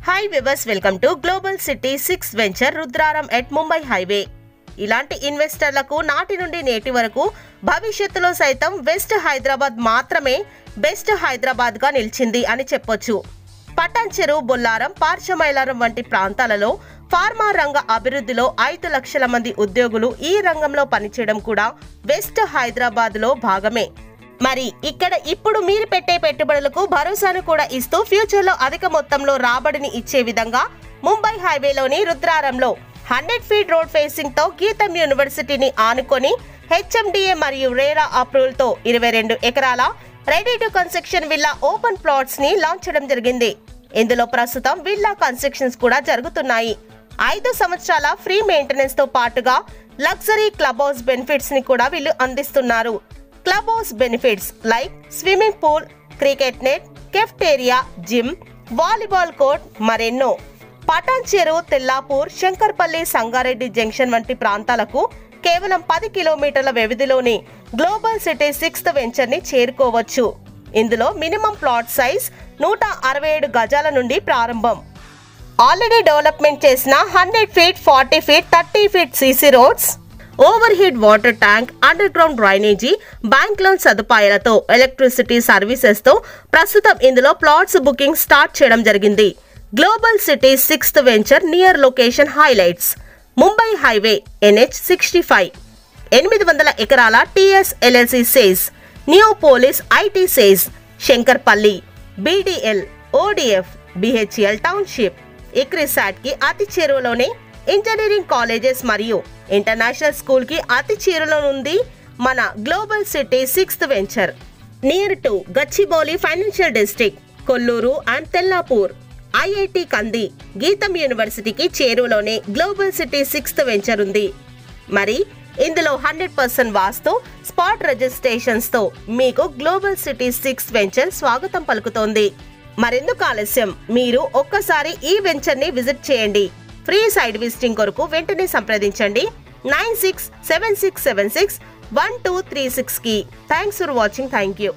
Hi viewers, welcome to global city 6 venture Rudraram at Mumbai highway. ఇలాంటి ఇన్వెస్టర్లకు నాటి నుండి నేటి వరకు భవిష్యత్తులో సైతం వెస్ట్ హైదరాబాద్ మాత్రమే బెస్ట్ హైదరాబాద్ గా నిలిచింది అని చెప్పొచ్చు. పటాన్ చెరువు, బొల్లారం, పార్శమైలారం వంటి ప్రాంతాలలో ఫార్మా రంగ అభివృద్ధిలో 5 లక్షల మంది ఉద్యోగులు ఈ రంగంలో పనిచేయడం కూడా వెస్ట్ హైదరాబాద్ లో భాగమే. మరి ఇక్కడ ఇప్పుడు మీరు పెట్టే పెట్టుబడులకు భరోసాను కూడా ఇస్తూ ఫ్యూచర్ లో అధిక మొత్తంలో రాబడిని ఇచ్చే విధంగా ముంబై హైవేలోని రుద్రారంలో 100 ఫీట్ రోడ్ ఫేసింగ్ తో గీతం యూనివర్సిటీని ఆనుకొని హెచ్ఎండిఏ మరియు రేరా అప్రూవల్ తో 22 ఎకరాల ready to construction villa open plots ని లాంచ్ చేయడం జరిగింది. ఇందులో ప్రస్తుతం విల్లా కన్స్ట్రక్షన్స్ కూడా జరుగుతున్నాయి. 5 సంవత్సరాల ఫ్రీ మెయింటెనెన్స్ తో పాటుగా లగ్జరీ క్లబ్ హౌస్ బెనిఫిట్స్ ని కూడా వీళ్ళు అందిస్తున్నారు. Club house benefits like swimming pool, cricket net, cafeteria, gym, volleyball court మరెన్నో. పటాన్ చెరువు, తెల్లాపూర్, శంకర్పల్లి, సంగారెడ్డి జంక్షన్ వంటి ప్రాంతాలకు కేవలం 10 కిలోమీటర్ల వ్యవధిలోని గ్లోబల్ సిటీ 6th వెంచర్ ని చేరుకోవచ్చు. ఇందులో మినిమం ప్లాట్ సైజ్ 167 గజాల నుండి ప్రారంభం. ఆల్రెడీ డెవలప్మెంట్ చేసిన 100 feet, 40 feet, 30 feet CC roads, over head water tank, under ground drainage, bank loan సదుపాయాలతో, ఎలక్ట్రిసిటీ సర్వీసెస్ తో ప్రస్తుతం ఇందులో ప్లాట్స్ బుకింగ్ స్టార్ట్ చేయడం జరిగింది. Global city 6th venture near location highlights: Mumbai highway, NH 65, 800 ఎకరాల TS LLC SEZ, new police IT SEZ, Shankarpalli, BDL, ODF, BHEL township. ICRISAT కి అతి చేరువలోనే ఇంజనీరింగ్ కాలేజెస్ మరియు ఇంటర్నేషనల్ స్కూల్ కి అతి చేరువలో ఉంది మన global city 6th venture. Near to Gachibowli financial district, Kollur and Tellapur, IIT Kandi, గీతం యూనివర్సిటీకి చేరువలోనే గ్లోబల్ సిటీ 6th వెంచర్ ఉంది. మరి ఇందులో 100% వాస్తు, స్పాట్ రిజిస్ట్రేషన్స్ తో మీకు గ్లోబల్ సిటీ 6th వెంచర్ స్వాగతం పలుకుతోంది. మరెందుకు ఆలస్యం, మీరు ఒక్కసారి ఈ వెంచర్ ని విజిట్ చేయండి. ఫ్రీ సైడ్ విజిటింగ్ కొరకు వెంటనే సంప్రదించండి 9676761236 కి. Thanks for watching. Thank you.